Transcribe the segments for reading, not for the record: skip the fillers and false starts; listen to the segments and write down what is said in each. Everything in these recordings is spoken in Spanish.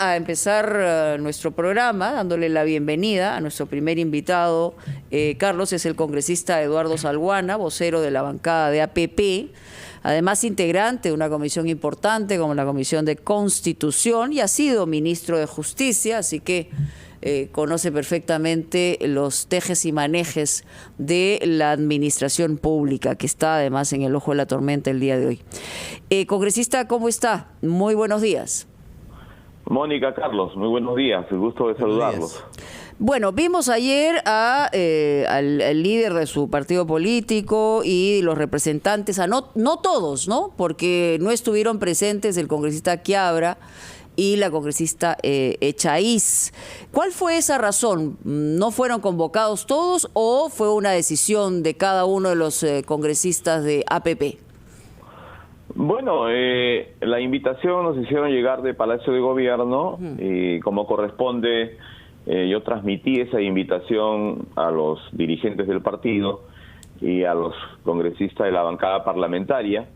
A empezar nuestro programa dándole la bienvenida a nuestro primer invitado. Carlos es el congresista Eduardo Salguana, vocero de la bancada de APP, además integrante de una comisión importante como la Comisión de Constitución y ha sido ministro de Justicia, así que conoce perfectamente los tejes y manejes de la administración pública, que está además en el ojo de la tormenta el día de hoy. Congresista, ¿cómo está? Muy buenos días. Mónica, Carlos, muy buenos días, el gusto de saludarlos. Bueno, vimos ayer al líder de su partido político y los representantes, no todos, ¿no? Porque no estuvieron presentes el congresista Quiabra y la congresista Echaíz. ¿Cuál fue esa razón? ¿No fueron convocados todos o fue una decisión de cada uno de los congresistas de APP? Bueno, la invitación nos hicieron llegar de Palacio de Gobierno y como corresponde, yo transmití esa invitación a los dirigentes del partido y a los congresistas de la bancada parlamentaria,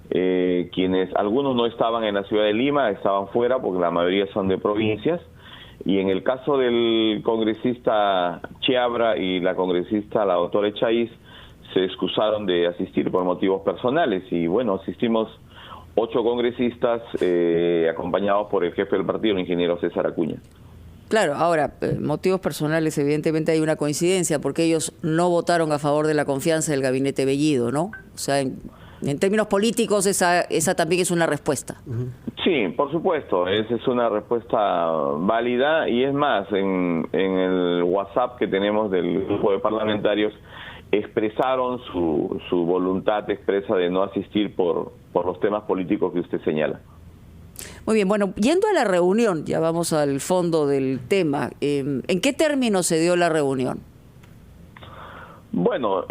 quienes algunos no estaban en la ciudad de Lima, estaban fuera porque la mayoría son de provincias, y en el caso del congresista Quiabra y la congresista, la doctora Echaíz, se excusaron de asistir por motivos personales y bueno, asistimos 8 congresistas acompañados por el jefe del partido, el ingeniero César Acuña. Claro, ahora, motivos personales, evidentemente hay una coincidencia porque ellos no votaron a favor de la confianza del gabinete Bellido, ¿no? O sea, en términos políticos esa también es una respuesta. Sí, por supuesto, esa es una respuesta válida y es más, en el WhatsApp que tenemos del grupo de parlamentarios expresaron su voluntad expresa de no asistir por los temas políticos que usted señala. Muy bien, bueno, yendo a la reunión, ya vamos al fondo del tema. ¿En qué términos se dio la reunión? Bueno,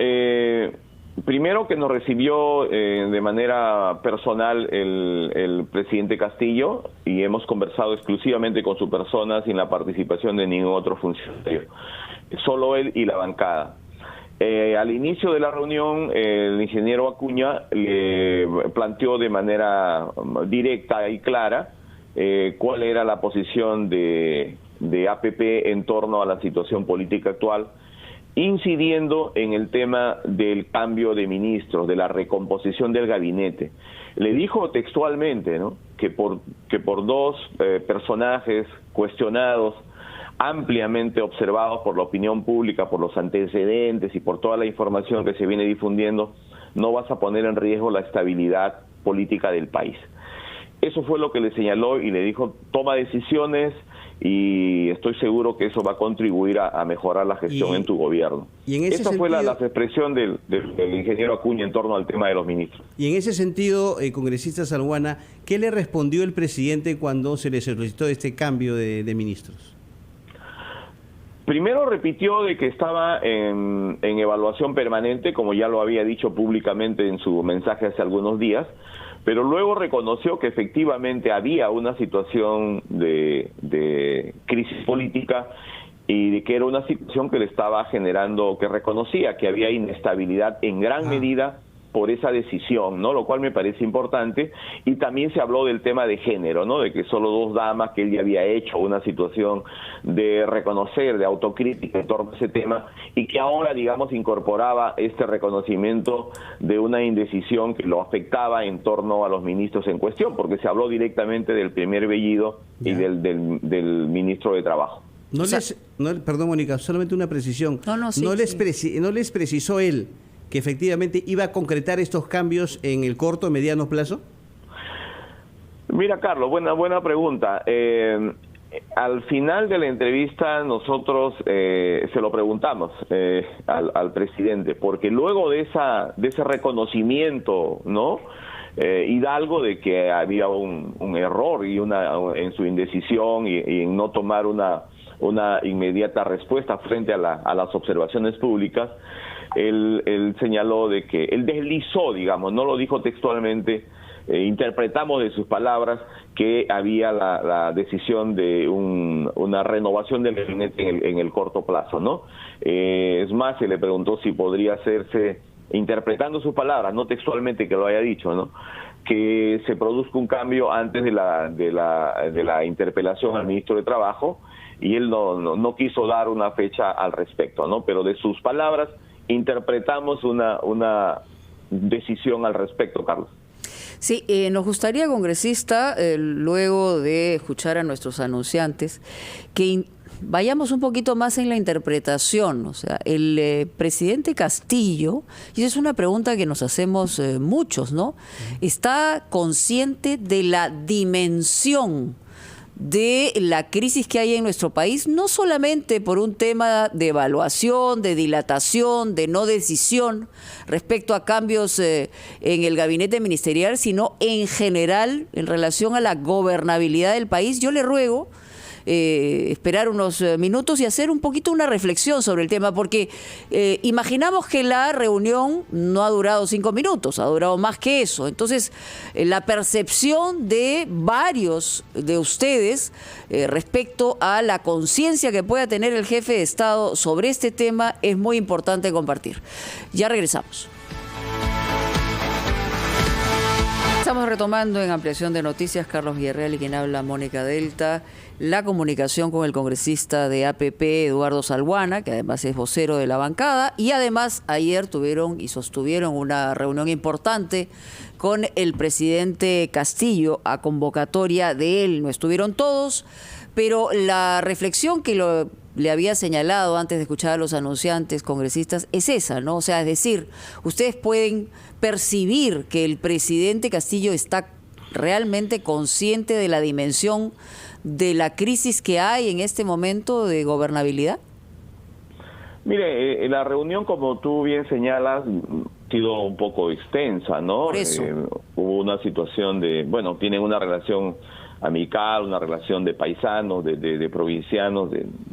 primero que nos recibió de manera personal el presidente Castillo y hemos conversado exclusivamente con su persona sin la participación de ningún otro funcionario, solo él y la bancada. Al inicio de la reunión, el ingeniero Acuña le planteó de manera directa y clara cuál era la posición de APP en torno a la situación política actual, incidiendo en el tema del cambio de ministros, de la recomposición del gabinete. Le dijo textualmente, ¿no?, que por dos personajes cuestionados, ampliamente observados por la opinión pública, por los antecedentes y por toda la información que se viene difundiendo, no vas a poner en riesgo la estabilidad política del país. Eso fue lo que le señaló y le dijo, toma decisiones y estoy seguro que eso va a contribuir a mejorar la gestión en tu gobierno. Y en ese Esa sentido, fue la expresión del ingeniero Acuña en torno al tema de los ministros. Y en ese sentido, congresista Salguana, ¿qué le respondió el presidente cuando se le solicitó este cambio de ministros? Primero repitió de que estaba en evaluación permanente, como ya lo había dicho públicamente en su mensaje hace algunos días, pero luego reconoció que efectivamente había una situación de crisis política y de que era una situación que le estaba generando, que reconocía que había inestabilidad en gran medida por esa decisión, ¿no? Lo cual me parece importante. Y también se habló del tema de género, ¿no? De que solo 2 damas, que él ya había hecho una situación de reconocer, de autocrítica en torno a ese tema, y que ahora, digamos, incorporaba este reconocimiento de una indecisión que lo afectaba en torno a los ministros en cuestión, porque se habló directamente del primer Bellido y del ministro de Trabajo. Perdón, Mónica, solamente una precisión. ¿No les precisó él que efectivamente iba a concretar estos cambios en el corto o mediano plazo? Mira, Carlos, buena pregunta. Al final de la entrevista nosotros se lo preguntamos al presidente, porque luego de ese reconocimiento, ¿no?, Hidalgo, de que había un error y en su indecisión y en no tomar una inmediata respuesta frente a las observaciones públicas, él señaló de que él deslizó, digamos, no lo dijo textualmente, interpretamos de sus palabras que había la decisión de una renovación del gabinete en el corto plazo, ¿no? Es más, se le preguntó si podría hacerse, interpretando sus palabras, no textualmente que lo haya dicho, ¿no?, que se produzca un cambio antes de la interpelación al ministro de Trabajo, y él no quiso dar una fecha al respecto, ¿no? Pero de sus palabras interpretamos una decisión al respecto, Carlos. Sí, nos gustaría, congresista, luego de escuchar a nuestros anunciantes, que vayamos un poquito más en la interpretación. O sea, el presidente Castillo, y esa es una pregunta que nos hacemos muchos, ¿no? ¿Está consciente de la dimensión de la crisis que hay en nuestro país, no solamente por un tema de evaluación, de dilatación, de no decisión respecto a cambios en el gabinete ministerial, sino en general en relación a la gobernabilidad del país? Yo le ruego esperar unos minutos y hacer un poquito una reflexión sobre el tema, porque imaginamos que la reunión no ha durado 5 minutos, ha durado más que eso. Entonces, la percepción de varios de ustedes respecto a la conciencia que pueda tener el jefe de Estado sobre este tema es muy importante compartir. Ya regresamos. Estamos retomando en Ampliación de Noticias. Carlos Villarreal y quien habla, Mónica Delta. La comunicación con el congresista de APP, Eduardo Salguana, que además es vocero de la bancada, y además ayer tuvieron y sostuvieron una reunión importante con el presidente Castillo a convocatoria de él. No estuvieron todos, pero la reflexión que le había señalado antes de escuchar a los anunciantes congresistas es esa, ¿no? O sea, es decir, ustedes pueden percibir que el presidente Castillo está realmente consciente de la dimensión de la crisis que hay en este momento de gobernabilidad. Mire, la reunión, como tú bien señalas, ha sido un poco extensa, ¿no? Por eso. Hubo una situación tienen una relación amical, una relación de paisanos, de provincianos,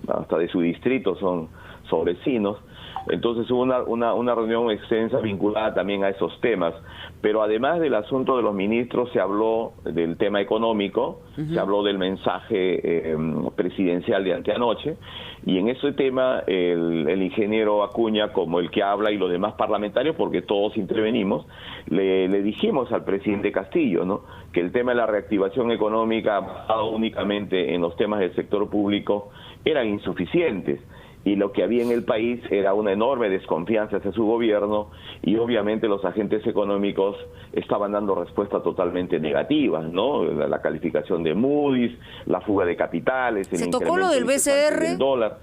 hasta de su distrito, son vecinos. Entonces hubo una reunión extensa vinculada también a esos temas, pero además del asunto de los ministros se habló del tema económico, se habló del mensaje presidencial de anteanoche, y en ese tema el ingeniero Acuña, como el que habla, y los demás parlamentarios, porque todos intervenimos, le dijimos al presidente Castillo, ¿no?, que el tema de la reactivación económica basado únicamente en los temas del sector público eran insuficientes, y lo que había en el país era una enorme desconfianza hacia su gobierno, y obviamente los agentes económicos estaban dando respuestas totalmente negativas, ¿no? La calificación de Moody's, la fuga de capitales, el ¿se tocó lo del BCR? Del dólar,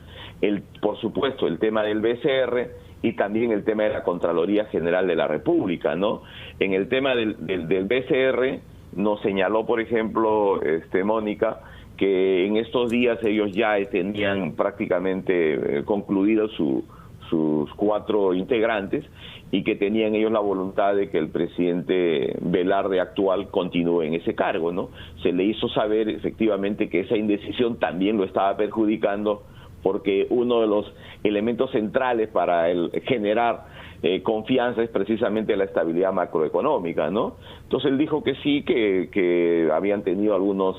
por supuesto, el tema del BCR y también el tema de la Contraloría General de la República, ¿no? En el tema del BCR nos señaló, por ejemplo, Mónica, que en estos días ellos ya tenían prácticamente concluidos sus 4 integrantes, y que tenían ellos la voluntad de que el presidente Velarde actual continúe en ese cargo, ¿no? Se le hizo saber efectivamente que esa indecisión también lo estaba perjudicando, porque uno de los elementos centrales para generar confianza es precisamente la estabilidad macroeconómica, ¿no? Entonces él dijo que sí, que habían tenido algunos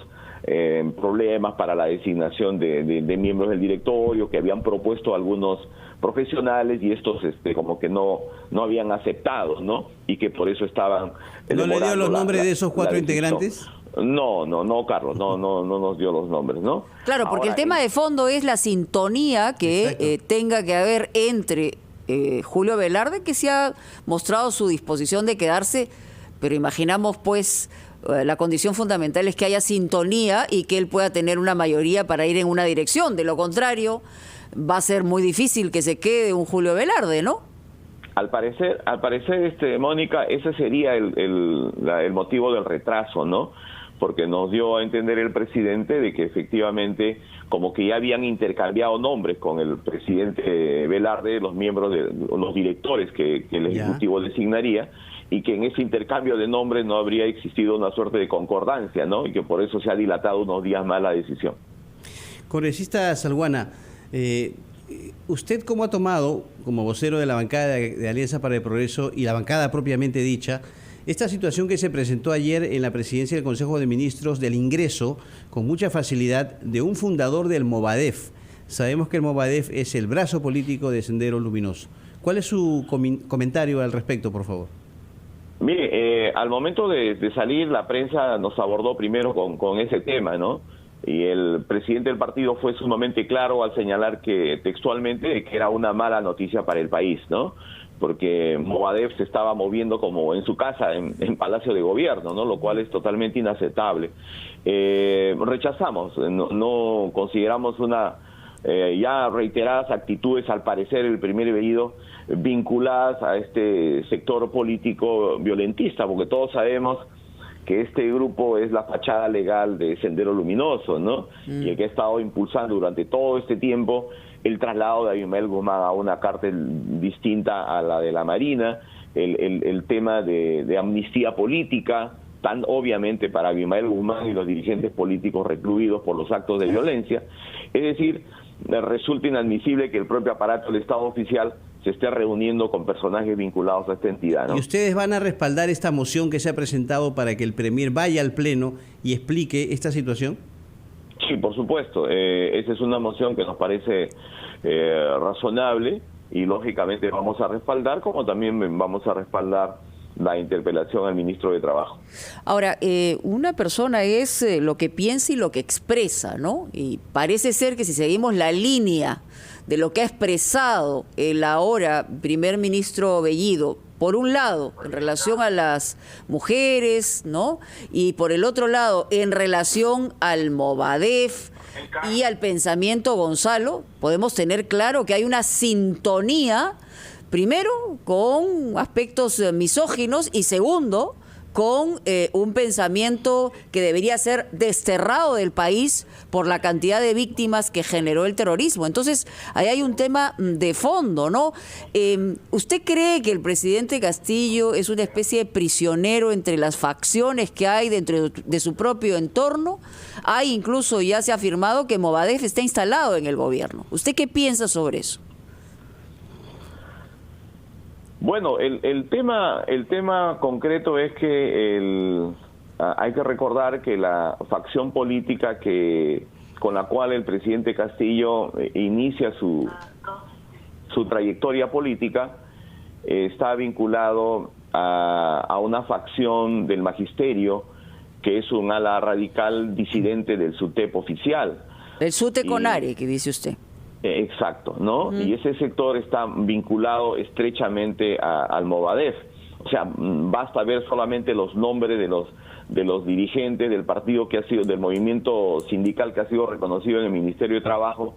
problemas para la designación de miembros del directorio, que habían propuesto algunos profesionales y estos como que no habían aceptado, ¿no? Y que por eso estaban... ¿No le dio los nombres de esos 4 integrantes? No, Carlos, no nos dio los nombres, ¿no? Claro, porque el tema de fondo es la sintonía que tenga que haber entre Julio Velarde, que se ha mostrado su disposición de quedarse, pero imaginamos pues la condición fundamental es que haya sintonía y que él pueda tener una mayoría para ir en una dirección. De lo contrario, va a ser muy difícil que se quede un Julio Velarde, ¿no? Al parecer, Mónica, ese sería el motivo del retraso, ¿no? Porque nos dio a entender el presidente de que efectivamente, como que ya habían intercambiado nombres con el presidente Velarde, los miembros los directores que el Ejecutivo designaría, y que en ese intercambio de nombres no habría existido una suerte de concordancia, ¿no? Y que por eso se ha dilatado unos días más la decisión. Congresista Salguana, ¿usted cómo ha tomado, como vocero de la bancada de Alianza para el Progreso y la bancada propiamente dicha, esta situación que se presentó ayer en la presidencia del Consejo de Ministros del ingreso con mucha facilidad de un fundador del Movadef? Sabemos que el Movadef es el brazo político de Sendero Luminoso. ¿Cuál es su comentario al respecto, por favor? Mire, al momento de salir, la prensa nos abordó primero con ese tema, ¿no? Y el presidente del partido fue sumamente claro al señalar que textualmente que era una mala noticia para el país, ¿no? Porque Movadef se estaba moviendo como en su casa, en Palacio de Gobierno, ¿no? Lo cual es totalmente inaceptable. Rechazamos, no consideramos ya reiteradas actitudes, al parecer, el primer veído, vinculadas a este sector político violentista, porque todos sabemos que este grupo es la fachada legal de Sendero Luminoso, ¿no? Y el que ha estado impulsando durante todo este tiempo el traslado de Abimael Guzmán a una cárcel distinta a la de la Marina, el tema de amnistía política, tan obviamente para Abimael Guzmán y los dirigentes políticos recluidos por los actos de violencia. Es decir, resulta inadmisible que el propio aparato del Estado oficial se esté reuniendo con personajes vinculados a esta entidad, ¿no? ¿Y ustedes van a respaldar esta moción que se ha presentado para que el Premier vaya al Pleno y explique esta situación? Sí, por supuesto. Esa es una moción que nos parece razonable y lógicamente vamos a respaldar, como también vamos a respaldar la interpelación al ministro de Trabajo. Ahora, una persona es lo que piensa y lo que expresa, ¿no? Y parece ser que si seguimos la línea de lo que ha expresado el ahora primer ministro Bellido, por un lado, en relación a las mujeres, ¿no? Y por el otro lado, en relación al Movadef y al pensamiento Gonzalo, podemos tener claro que hay una sintonía, primero, con aspectos misóginos y segundo, con un pensamiento que debería ser desterrado del país por la cantidad de víctimas que generó el terrorismo. Entonces, ahí hay un tema de fondo, ¿no? ¿Usted cree que el presidente Castillo es una especie de prisionero entre las facciones que hay dentro de su propio entorno? Hay incluso, ya se ha afirmado que Movadef está instalado en el gobierno. ¿Usted qué piensa sobre eso? Bueno, el tema concreto es que hay que recordar que la facción política con la cual el presidente Castillo inicia su trayectoria política está vinculado a una facción del magisterio que es un ala radical disidente del SUTEP oficial. El SUTE Conare, que dice usted. Exacto, ¿no? Y ese sector está vinculado estrechamente al Movadef. O sea, basta ver solamente los nombres de los dirigentes del partido que ha sido, del movimiento sindical que ha sido reconocido en el Ministerio de Trabajo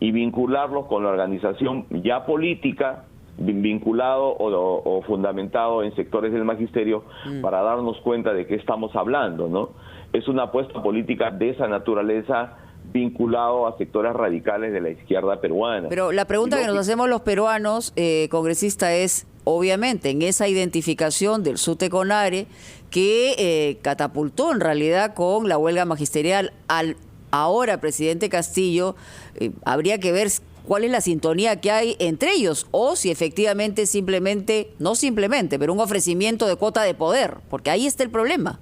y vincularlos con la organización ya política, vinculado o fundamentado en sectores del magisterio para darnos cuenta de qué estamos hablando, ¿no? Es una apuesta política de esa naturaleza vinculado a sectores radicales de la izquierda peruana. Pero la pregunta que nos hacemos los peruanos, congresista, es, obviamente, en esa identificación del SUTE Conare, que catapultó en realidad con la huelga magisterial al ahora presidente Castillo, habría que ver cuál es la sintonía que hay entre ellos, o si efectivamente no simplemente, pero un ofrecimiento de cuota de poder, porque ahí está el problema.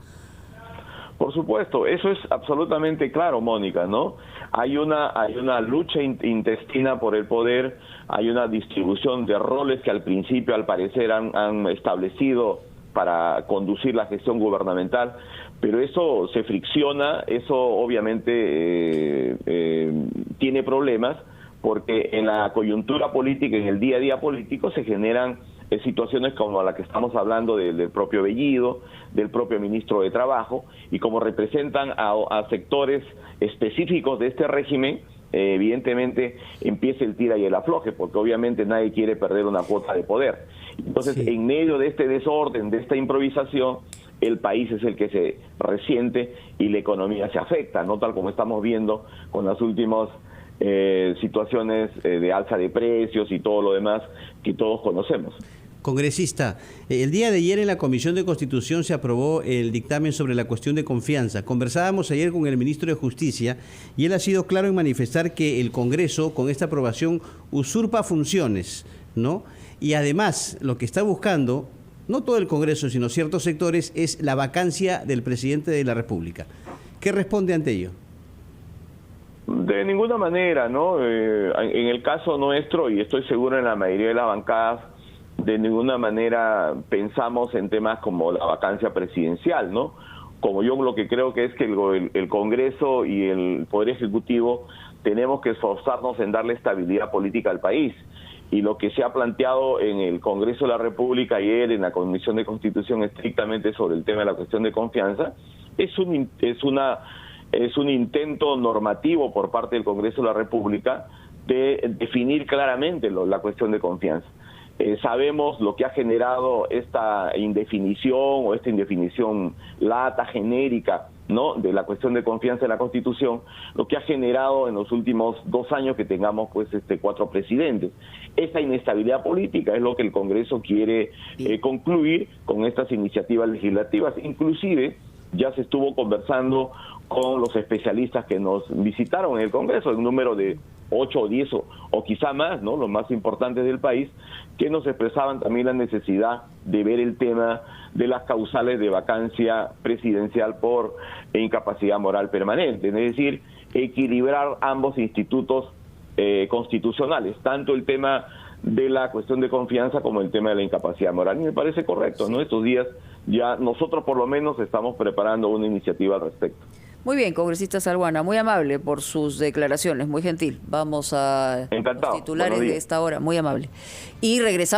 Por supuesto, eso es absolutamente claro, Mónica, ¿no? Hay una lucha intestina por el poder, hay una distribución de roles que al principio, al parecer, han establecido para conducir la gestión gubernamental, pero eso se fricciona, eso obviamente tiene problemas, porque en la coyuntura política, en el día a día político, se generan situaciones como la que estamos hablando del propio Bellido, del propio ministro de Trabajo, y como representan a sectores específicos de este régimen, evidentemente empieza el tira y el afloje, porque obviamente nadie quiere perder una cuota de poder. Entonces, sí, en medio de este desorden, de esta improvisación, el país es el que se resiente y la economía se afecta, no tal como estamos viendo con las últimas situaciones de alza de precios y todo lo demás que todos conocemos. Congresista, el día de ayer en la Comisión de Constitución se aprobó el dictamen sobre la cuestión de confianza. Conversábamos ayer con el ministro de Justicia y él ha sido claro en manifestar que el Congreso con esta aprobación usurpa funciones, ¿no? Y además lo que está buscando, no todo el Congreso, sino ciertos sectores, es la vacancia del presidente de la República. ¿Qué responde ante ello? De ninguna manera, ¿no? En el caso nuestro, y estoy seguro en la mayoría de las bancadas, de ninguna manera pensamos en temas como la vacancia presidencial, ¿no? Como yo lo que creo que es que el Congreso y el Poder Ejecutivo tenemos que esforzarnos en darle estabilidad política al país. Y lo que se ha planteado en el Congreso de la República ayer, en la Comisión de Constitución, estrictamente sobre el tema de la cuestión de confianza, es un intento normativo por parte del Congreso de la República de definir claramente la cuestión de confianza. Sabemos lo que ha generado esta indefinición o esta indefinición lata, genérica, ¿no?, de la cuestión de confianza en la Constitución, lo que ha generado en los últimos 2 años que tengamos 4 presidentes. Esa inestabilidad política es lo que el Congreso quiere concluir con estas iniciativas legislativas. Inclusive ya se estuvo conversando con los especialistas que nos visitaron en el Congreso, el número de 8 o 10 o quizá más, ¿no?, los más importantes del país, que nos expresaban también la necesidad de ver el tema de las causales de vacancia presidencial por incapacidad moral permanente, es decir, equilibrar ambos institutos constitucionales, tanto el tema de la cuestión de confianza como el tema de la incapacidad moral. Y me parece correcto, ¿no? Estos días ya nosotros por lo menos estamos preparando una iniciativa al respecto. Muy bien, congresista Salguana, muy amable por sus declaraciones, muy gentil. Vamos a los titulares de esta hora, muy amable. Y regresamos.